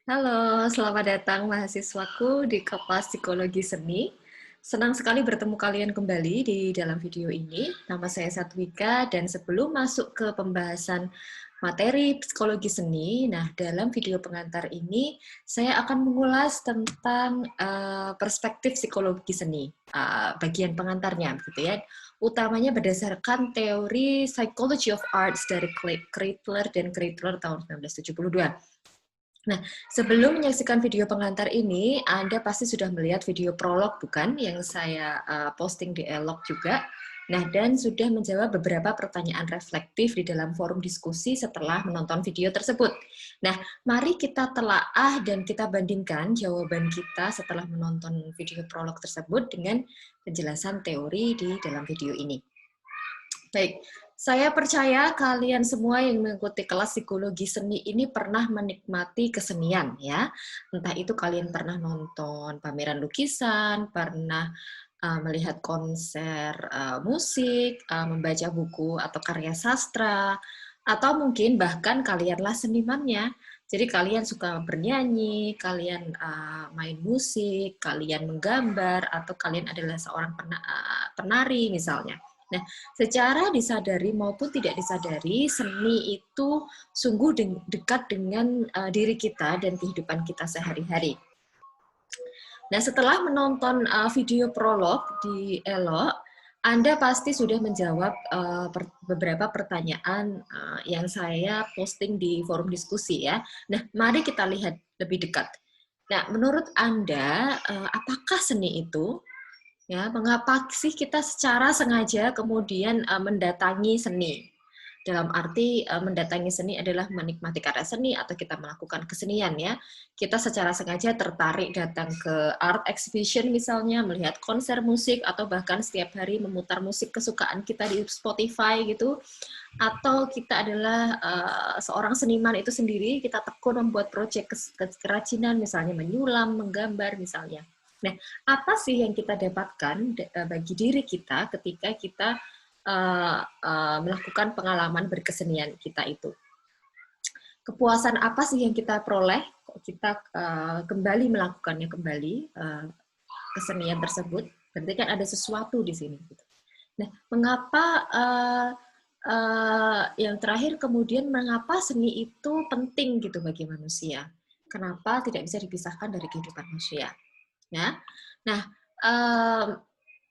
Halo, selamat datang mahasiswaku di kelas Psikologi Seni. Senang sekali bertemu kalian kembali di dalam video ini. Nama saya Satwika, dan sebelum masuk ke pembahasan materi psikologi seni, nah dalam video pengantar ini saya akan mengulas tentang perspektif psikologi seni, bagian pengantarnya, gitu ya. Utamanya berdasarkan teori Psychology of Arts dari Kreitler dan Kreitler tahun 1972. Nah, sebelum menyaksikan video pengantar ini, Anda pasti sudah melihat video prolog, bukan? Yang saya posting di Elog juga. Nah, dan sudah menjawab beberapa pertanyaan reflektif di dalam forum diskusi setelah menonton video tersebut. Nah, mari kita telaah dan kita bandingkan jawaban kita setelah menonton video prolog tersebut dengan penjelasan teori di dalam video ini. Baik, saya percaya kalian semua yang mengikuti kelas psikologi seni ini pernah menikmati kesenian, ya. Entah itu kalian pernah nonton pameran lukisan, pernah melihat konser musik, membaca buku atau karya sastra, atau mungkin bahkan kalianlah senimannya. Jadi kalian suka bernyanyi, kalian main musik, kalian menggambar, atau kalian adalah seorang penari misalnya. Nah, secara disadari maupun tidak disadari, seni itu sungguh dekat dengan diri kita dan kehidupan kita sehari-hari. Nah, setelah menonton video prolog di Elo, Anda pasti sudah menjawab beberapa pertanyaan yang saya posting di forum diskusi, ya. Nah, mari kita lihat lebih dekat. Nah, menurut Anda, apakah seni itu? Ya, mengapa sih kita secara sengaja kemudian mendatangi seni? Dalam arti mendatangi seni adalah menikmati karya seni atau kita melakukan kesenian, ya. Kita secara sengaja tertarik datang ke art exhibition misalnya, melihat konser musik, atau bahkan setiap hari memutar musik kesukaan kita di Spotify gitu. Atau kita adalah seorang seniman itu sendiri, kita tekun membuat proyek kerajinan misalnya menyulam, menggambar misalnya. Nah, apa sih yang kita dapatkan bagi diri kita ketika kita melakukan pengalaman berkesenian kita itu? Kepuasan apa sih yang kita peroleh kok kita kembali melakukannya kembali kesenian tersebut? Berarti kan ada sesuatu di sini. Nah, mengapa yang terakhir kemudian mengapa seni itu penting gitu bagi manusia? Kenapa tidak bisa dipisahkan dari kehidupan manusia? Ya, nah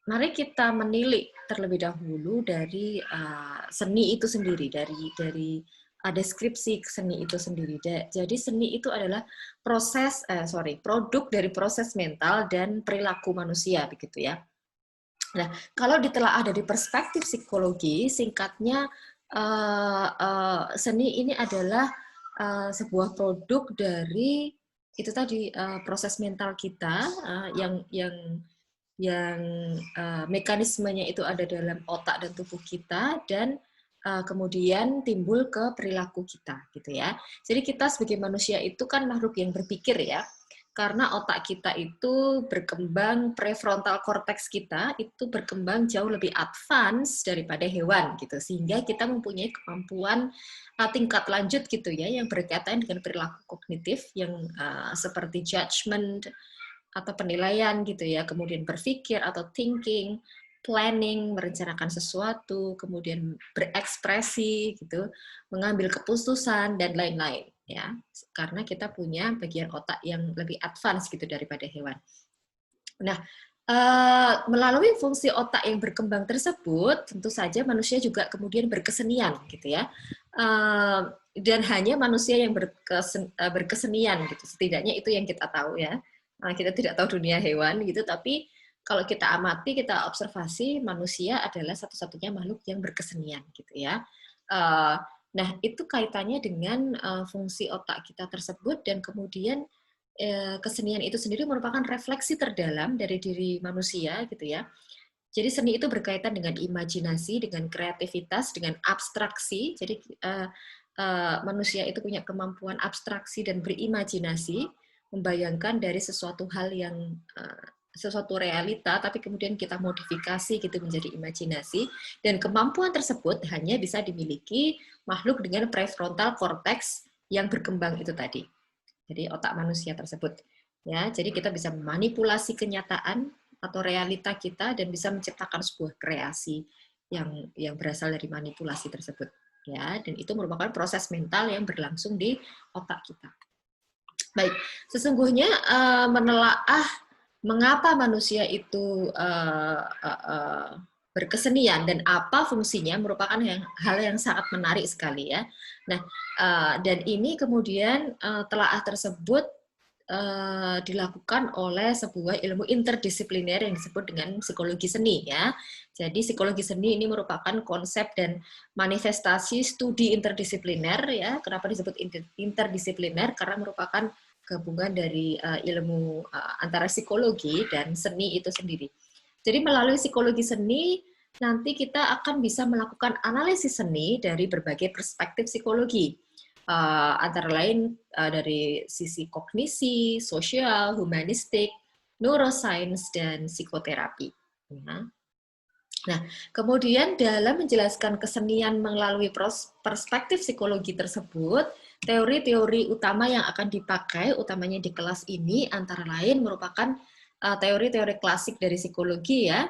mari kita menilik terlebih dahulu dari seni itu sendiri, dari deskripsi seni itu sendiri. Jadi seni itu adalah produk dari proses mental dan perilaku manusia, begitu ya. Nah, kalau ditelaah dari perspektif psikologi, singkatnya seni ini adalah sebuah produk dari itu tadi proses mental kita yang mekanismenya itu ada dalam otak dan tubuh kita, dan kemudian timbul ke perilaku kita, gitu ya. Jadi kita sebagai manusia itu kan makhluk yang berpikir, ya. Karena otak kita itu berkembang, prefrontal cortex kita itu berkembang jauh lebih advance daripada hewan gitu, sehingga kita mempunyai kemampuan tingkat lanjut gitu ya yang berkaitan dengan perilaku kognitif yang seperti judgment atau penilaian gitu ya, kemudian berpikir atau thinking, planning, merencanakan sesuatu, kemudian berekspresi gitu, mengambil keputusan dan lain-lain ya. Karena kita punya bagian otak yang lebih advance gitu daripada hewan. Nah, melalui fungsi otak yang berkembang tersebut, tentu saja manusia juga kemudian berkesenian gitu ya. Dan hanya manusia yang berkesenian gitu. Setidaknya itu yang kita tahu ya. Kita tidak tahu dunia hewan gitu, tapi kalau kita amati, kita observasi, manusia adalah satu-satunya makhluk yang berkesenian gitu ya. Nah, itu kaitannya dengan fungsi otak kita tersebut, dan kemudian kesenian itu sendiri merupakan refleksi terdalam dari diri manusia gitu ya. Jadi seni itu berkaitan dengan imajinasi, dengan kreativitas, dengan abstraksi. Jadi manusia itu punya kemampuan abstraksi dan berimajinasi, membayangkan dari sesuatu hal yang sesuatu realita, tapi kemudian kita modifikasi gitu menjadi imajinasi, dan kemampuan tersebut hanya bisa dimiliki makhluk dengan prefrontal cortex yang berkembang itu tadi. Jadi otak manusia tersebut. Ya, jadi kita bisa memanipulasi kenyataan atau realita kita dan bisa menciptakan sebuah kreasi yang berasal dari manipulasi tersebut. Ya, dan itu merupakan proses mental yang berlangsung di otak kita. Baik, sesungguhnya menelaah mengapa manusia itu berkesenian dan apa fungsinya merupakan hal yang sangat menarik sekali ya. Nah, dan ini kemudian telaah tersebut dilakukan oleh sebuah ilmu interdisipliner yang disebut dengan psikologi seni ya. Jadi psikologi seni ini merupakan konsep dan manifestasi studi interdisipliner ya. Kenapa disebut interdisipliner? Karena merupakan gabungan dari ilmu antara psikologi dan seni itu sendiri. Jadi melalui psikologi seni nanti kita akan bisa melakukan analisis seni dari berbagai perspektif psikologi. Antara lain dari sisi kognisi, sosial, humanistik, neuroscience, dan psikoterapi. Ya. Nah, kemudian dalam menjelaskan kesenian melalui perspektif psikologi tersebut, teori-teori utama yang akan dipakai, utamanya di kelas ini, antara lain merupakan teori-teori klasik dari psikologi ya.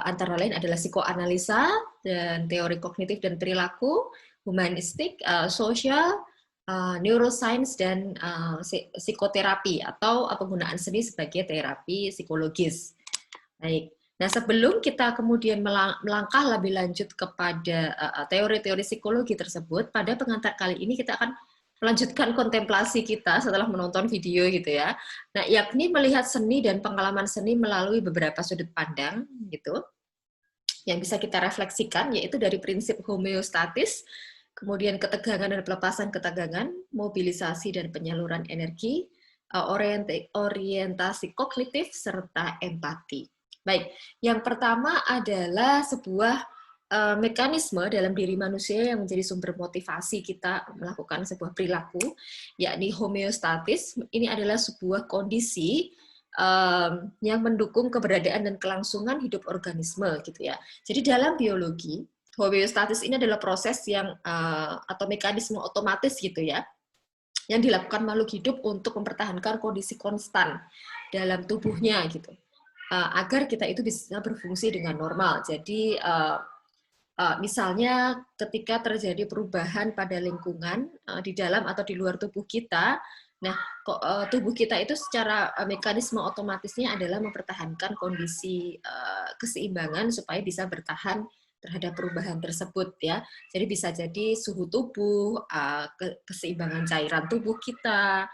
Antara lain adalah psikoanalisa dan teori kognitif dan perilaku, humanistik, sosial, neuroscience, dan psikoterapi atau penggunaan seni sebagai terapi psikologis. Baik. Nah, sebelum kita kemudian melangkah lebih lanjut kepada teori-teori psikologi tersebut, pada pengantar kali ini kita akan melanjutkan kontemplasi kita setelah menonton video gitu ya. Nah, yakni melihat seni dan pengalaman seni melalui beberapa sudut pandang gitu yang bisa kita refleksikan, yaitu dari prinsip homeostatis, kemudian ketegangan dan pelepasan ketegangan, mobilisasi dan penyaluran energi, orientasi kognitif, serta empati. Baik, yang pertama adalah sebuah mekanisme dalam diri manusia yang menjadi sumber motivasi kita melakukan sebuah perilaku, yakni homeostatis. Ini adalah sebuah kondisi yang mendukung keberadaan dan kelangsungan hidup organisme, gitu ya. Jadi dalam biologi, homeostatis ini adalah proses yang atau mekanisme otomatis gitu ya, yang dilakukan makhluk hidup untuk mempertahankan kondisi konstan dalam tubuhnya gitu, agar kita itu bisa berfungsi dengan normal. Jadi misalnya ketika terjadi perubahan pada lingkungan di dalam atau di luar tubuh kita, nah tubuh kita itu secara mekanisme otomatisnya adalah mempertahankan kondisi keseimbangan supaya bisa bertahan terhadap perubahan tersebut ya. Jadi bisa jadi suhu tubuh, keseimbangan cairan tubuh kita,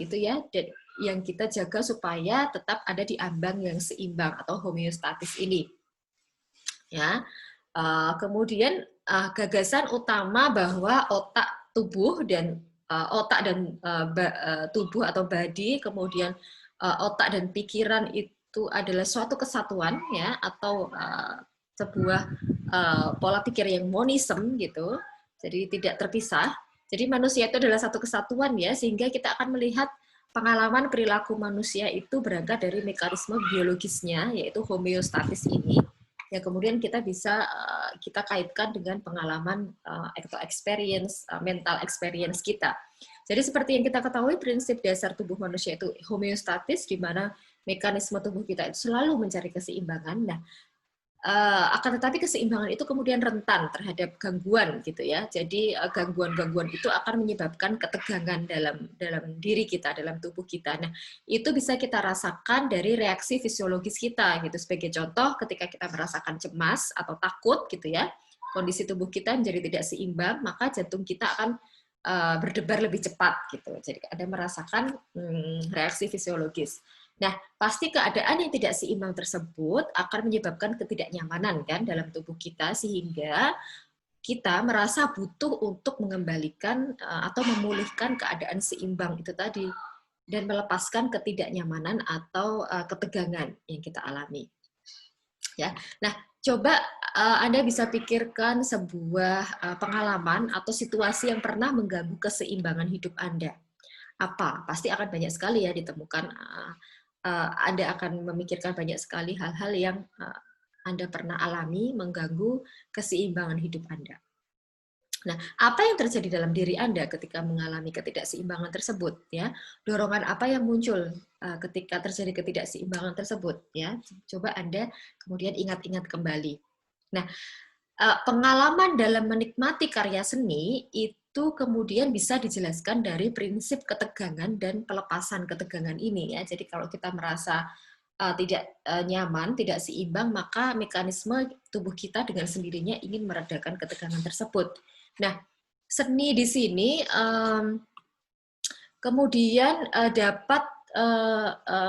itu ya, dan yang kita jaga supaya tetap ada di ambang yang seimbang atau homeostatis ini. Ya, kemudian gagasan utama bahwa otak dan tubuh atau body, kemudian otak dan pikiran itu adalah suatu kesatuan ya, atau sebuah pola pikir yang monism gitu, jadi tidak terpisah. Jadi manusia itu adalah satu kesatuan ya, sehingga kita akan melihat pengalaman perilaku manusia itu berangkat dari mekanisme biologisnya, yaitu homeostatis ini, ya kemudian kita bisa kita kaitkan dengan pengalaman atau experience, mental experience kita. Jadi seperti yang kita ketahui, prinsip dasar tubuh manusia itu homeostatis, di mana mekanisme tubuh kita itu selalu mencari keseimbangan. Nah, akan tetapi keseimbangan itu kemudian rentan terhadap gangguan gitu ya. Jadi gangguan-gangguan itu akan menyebabkan ketegangan dalam diri kita, dalam tubuh kita. Nah, itu bisa kita rasakan dari reaksi fisiologis kita gitu. Sebagai contoh, ketika kita merasakan cemas atau takut gitu ya, kondisi tubuh kita menjadi tidak seimbang, maka jantung kita akan berdebar lebih cepat gitu. Jadi ada merasakan reaksi fisiologis. Nah, pasti keadaan yang tidak seimbang tersebut akan menyebabkan ketidaknyamanan kan dalam tubuh kita, sehingga kita merasa butuh untuk mengembalikan atau memulihkan keadaan seimbang itu tadi dan melepaskan ketidaknyamanan atau ketegangan yang kita alami. Ya. Nah, coba Anda bisa pikirkan sebuah pengalaman atau situasi yang pernah mengganggu keseimbangan hidup Anda. Apa? Pasti akan banyak sekali ya ditemukan. Anda akan memikirkan banyak sekali hal-hal yang Anda pernah alami mengganggu keseimbangan hidup Anda. Nah, apa yang terjadi dalam diri Anda ketika mengalami ketidakseimbangan tersebut? Ya, dorongan apa yang muncul ketika terjadi ketidakseimbangan tersebut? Ya, coba Anda kemudian ingat-ingat kembali. Nah, pengalaman dalam menikmati karya seni itu kemudian bisa dijelaskan dari prinsip ketegangan dan pelepasan ketegangan ini. Ya, jadi kalau kita merasa tidak nyaman, tidak seimbang, maka mekanisme tubuh kita dengan sendirinya ingin meredakan ketegangan tersebut. Nah, seni di sini kemudian dapat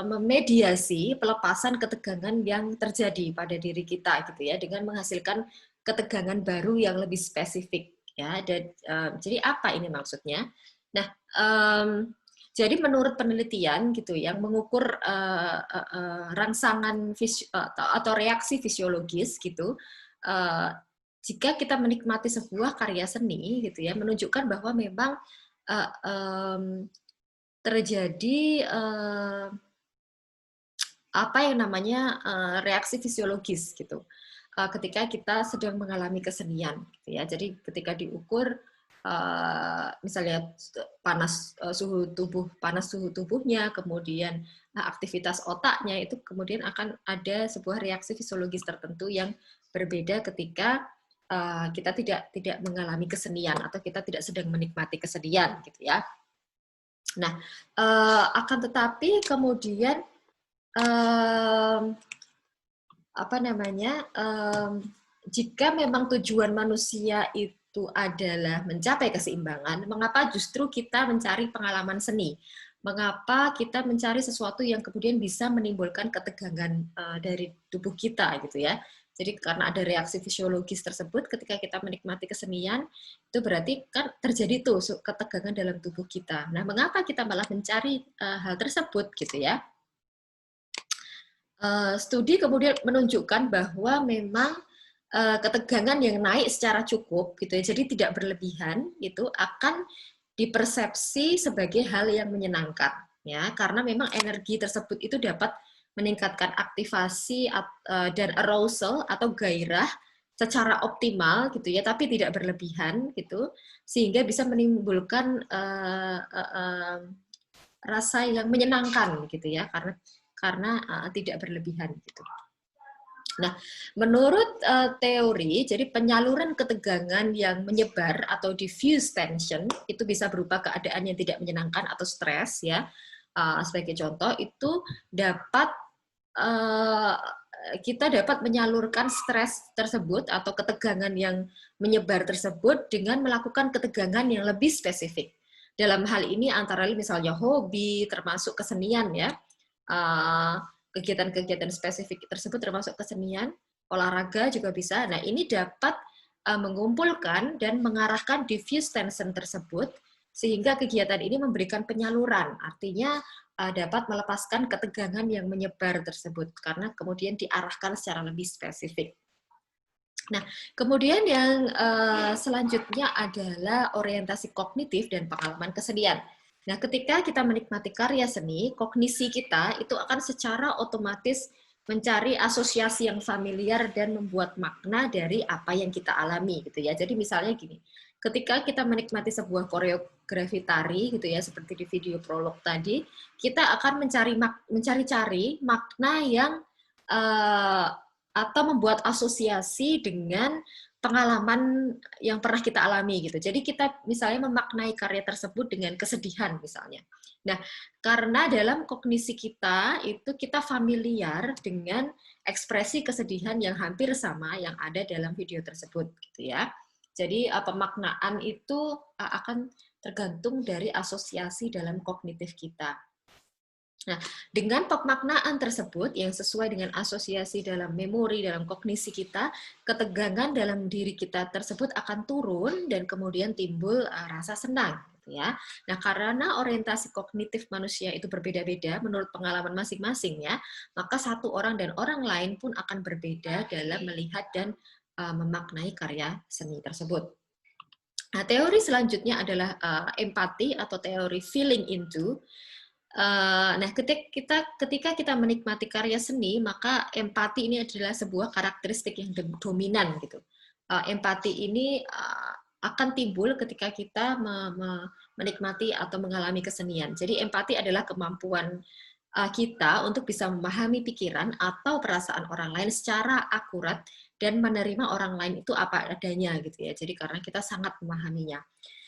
memediasi pelepasan ketegangan yang terjadi pada diri kita gitu ya, dengan menghasilkan ketegangan baru yang lebih spesifik ya. Dan jadi apa ini maksudnya? Nah, jadi menurut penelitian gitu yang mengukur rangsangan atau reaksi fisiologis gitu, jika kita menikmati sebuah karya seni gitu ya, menunjukkan bahwa memang terjadi apa yang namanya reaksi fisiologis gitu ketika kita sedang mengalami kesenian gitu ya. Jadi ketika diukur misalnya panas suhu tubuhnya, kemudian aktivitas otaknya, itu kemudian akan ada sebuah reaksi fisiologis tertentu yang berbeda ketika kita tidak mengalami kesenian atau kita tidak sedang menikmati kesenian gitu ya. Nah, akan tetapi kemudian apa namanya, jika memang tujuan manusia itu adalah mencapai keseimbangan, mengapa justru kita mencari pengalaman seni? Mengapa kita mencari sesuatu yang kemudian bisa menimbulkan ketegangan dari tubuh kita gitu ya? Jadi karena ada reaksi fisiologis tersebut ketika kita menikmati kesenian, itu berarti kan terjadi tuh ketegangan dalam tubuh kita. Nah, mengapa kita malah mencari hal tersebut gitu ya? Studi kemudian menunjukkan bahwa memang ketegangan yang naik secara cukup gitu ya, jadi tidak berlebihan, itu akan dipersepsi sebagai hal yang menyenangkan ya, karena memang energi tersebut itu dapat meningkatkan aktivasi dan arousal atau gairah secara optimal gitu ya, tapi tidak berlebihan gitu, sehingga bisa menimbulkan rasa yang menyenangkan gitu ya, karena tidak berlebihan gitu. Nah, menurut teori, jadi penyaluran ketegangan yang menyebar atau diffuse tension itu bisa berupa keadaan yang tidak menyenangkan atau stres ya. Sebagai contoh itu dapat kita dapat menyalurkan stres tersebut atau ketegangan yang menyebar tersebut dengan melakukan ketegangan yang lebih spesifik. Dalam hal ini antara lain misalnya hobi, termasuk kesenian ya. Kegiatan-kegiatan spesifik tersebut termasuk kesenian, olahraga juga bisa. Nah, ini dapat mengumpulkan dan mengarahkan diffuse tension tersebut sehingga kegiatan ini memberikan penyaluran. Artinya dapat melepaskan ketegangan yang menyebar tersebut karena kemudian diarahkan secara lebih spesifik. Nah, kemudian yang selanjutnya adalah orientasi kognitif dan pengalaman kesenian. Nah, ketika kita menikmati karya seni, kognisi kita itu akan secara otomatis mencari asosiasi yang familiar dan membuat makna dari apa yang kita alami gitu ya. Jadi misalnya gini, ketika kita menikmati sebuah koreografi tari gitu ya, seperti di video prolog tadi, kita akan mencari-cari makna yang atau membuat asosiasi dengan pengalaman yang pernah kita alami gitu. Jadi kita misalnya memaknai karya tersebut dengan kesedihan misalnya. Nah, karena dalam kognisi kita itu kita familiar dengan ekspresi kesedihan yang hampir sama yang ada dalam video tersebut gitu ya. Jadi pemaknaan itu akan tergantung dari asosiasi dalam kognitif kita. Nah, dengan pemaknaan tersebut yang sesuai dengan asosiasi dalam memori, dalam kognisi kita, ketegangan dalam diri kita tersebut akan turun dan kemudian timbul rasa senang. Gitu ya. Nah, karena orientasi kognitif manusia itu berbeda-beda menurut pengalaman masing-masing ya, maka satu orang dan orang lain pun akan berbeda dalam melihat dan memaknai karya seni tersebut. Nah, teori selanjutnya adalah empati atau teori feeling into. Nah, ketika kita menikmati karya seni, maka empati ini adalah sebuah karakteristik yang dominan gitu. Empati ini akan timbul ketika kita menikmati atau mengalami kesenian. Jadi empati adalah kemampuan kita untuk bisa memahami pikiran atau perasaan orang lain secara akurat dan menerima orang lain itu apa adanya gitu ya. Jadi karena kita sangat memahaminya.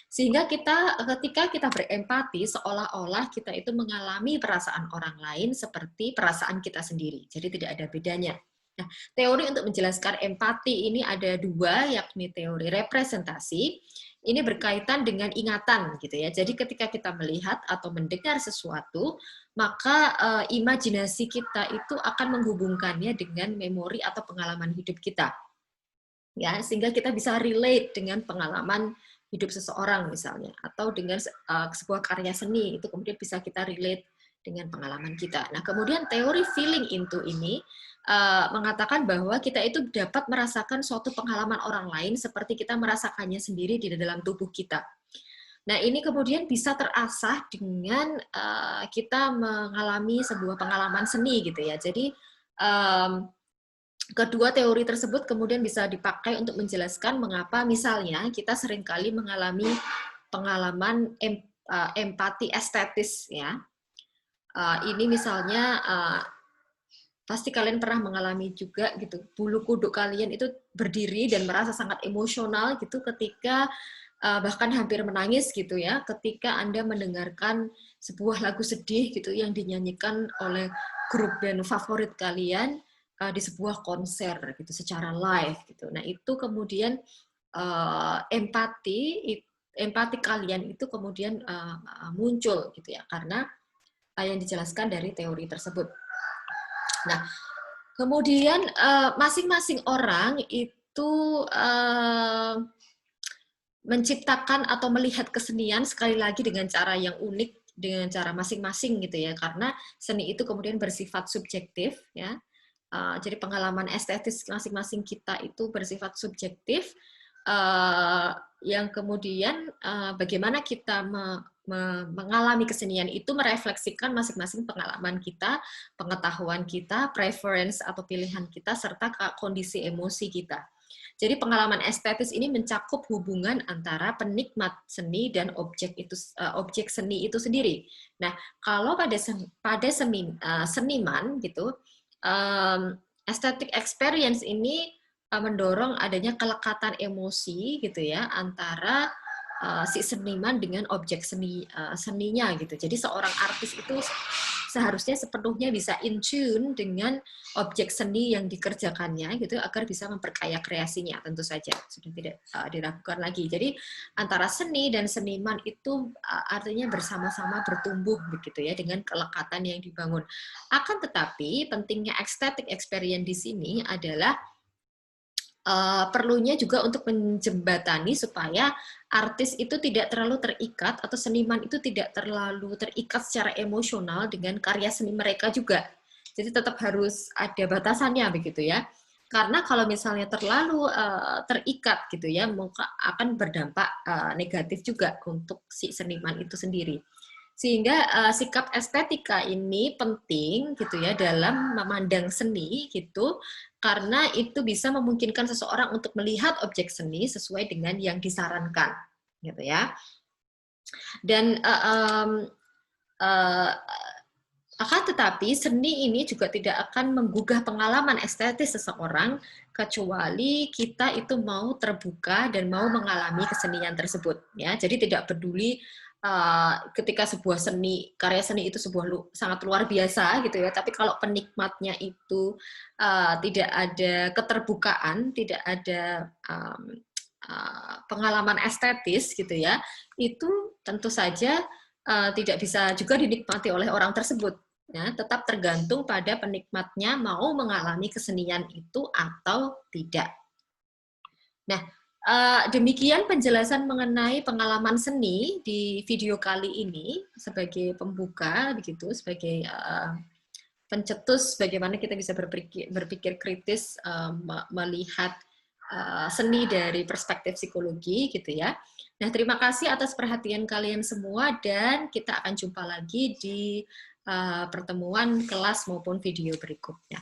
Sehingga ketika kita berempati seolah-olah kita itu mengalami perasaan orang lain seperti perasaan kita sendiri. Jadi tidak ada bedanya. Nah, teori untuk menjelaskan empati ini ada dua, yakni teori representasi. Ini berkaitan dengan ingatan, gitu ya. Jadi ketika kita melihat atau mendengar sesuatu, maka imajinasi kita itu akan menghubungkannya dengan memori atau pengalaman hidup kita, ya, sehingga kita bisa relate dengan pengalaman hidup seseorang misalnya, atau dengan sebuah karya seni itu kemudian bisa kita relate dengan pengalaman kita. Nah, kemudian teori feeling into ini mengatakan bahwa kita itu dapat merasakan suatu pengalaman orang lain seperti kita merasakannya sendiri di dalam tubuh kita. Nah, ini kemudian bisa terasah dengan kita mengalami sebuah pengalaman seni gitu ya. Jadi kedua teori tersebut kemudian bisa dipakai untuk menjelaskan mengapa misalnya kita seringkali mengalami pengalaman empati estetis ya. Ini misalnya pasti kalian pernah mengalami juga gitu, bulu kuduk kalian itu berdiri dan merasa sangat emosional gitu ketika bahkan hampir menangis gitu ya ketika Anda mendengarkan sebuah lagu sedih gitu yang dinyanyikan oleh grup band favorit kalian di sebuah konser gitu secara live gitu. Nah, itu kemudian empati kalian itu kemudian muncul gitu ya karena yang dijelaskan dari teori tersebut. Nah, kemudian masing-masing orang itu menciptakan atau melihat kesenian sekali lagi dengan cara yang unik, dengan cara masing-masing gitu ya, karena seni itu kemudian bersifat subjektif ya. Jadi pengalaman estetis masing-masing kita itu bersifat subjektif, yang kemudian bagaimana kita mengalami kesenian itu merefleksikan masing-masing pengalaman kita, pengetahuan kita, preference atau pilihan kita, serta kondisi emosi kita. Jadi pengalaman estetis ini mencakup hubungan antara penikmat seni dan objek seni itu sendiri. Nah, kalau pada seniman gitu, aesthetic experience ini mendorong adanya kelekatan emosi gitu ya antara si seniman dengan objek seninya gitu. Jadi seorang artis itu seharusnya sepenuhnya bisa in tune dengan objek seni yang dikerjakannya gitu agar bisa memperkaya kreasinya, tentu saja sudah tidak diragukan lagi. Jadi antara seni dan seniman itu artinya bersama-sama bertumbuh begitu ya dengan kelekatan yang dibangun. Akan tetapi pentingnya aesthetic experience di sini adalah perlunya juga untuk menjembatani supaya artis itu tidak terlalu terikat atau seniman itu tidak terlalu terikat secara emosional dengan karya seni mereka juga. Jadi tetap harus ada batasannya begitu ya. Karena kalau misalnya terlalu terikat gitu ya, maka akan berdampak negatif juga untuk si seniman itu sendiri. Sehingga sikap estetika ini penting gitu ya dalam memandang seni gitu, karena itu bisa memungkinkan seseorang untuk melihat objek seni sesuai dengan yang disarankan gitu ya. Dan akan tetapi seni ini juga tidak akan menggugah pengalaman estetis seseorang kecuali kita itu mau terbuka dan mau mengalami kesenian tersebut ya. Jadi tidak peduli ketika sebuah karya seni itu sangat luar biasa gitu ya, tapi kalau penikmatnya itu tidak ada keterbukaan, tidak ada pengalaman estetis gitu ya, itu tentu saja tidak bisa juga dinikmati oleh orang tersebut. Ya, tetap tergantung pada penikmatnya mau mengalami kesenian itu atau tidak. Nah, demikian penjelasan mengenai pengalaman seni di video kali ini sebagai pembuka, begitu, sebagai pencetus bagaimana kita bisa berpikir kritis melihat seni dari perspektif psikologi, gitu ya. Nah, terima kasih atas perhatian kalian semua dan kita akan jumpa lagi di pertemuan kelas maupun video berikutnya.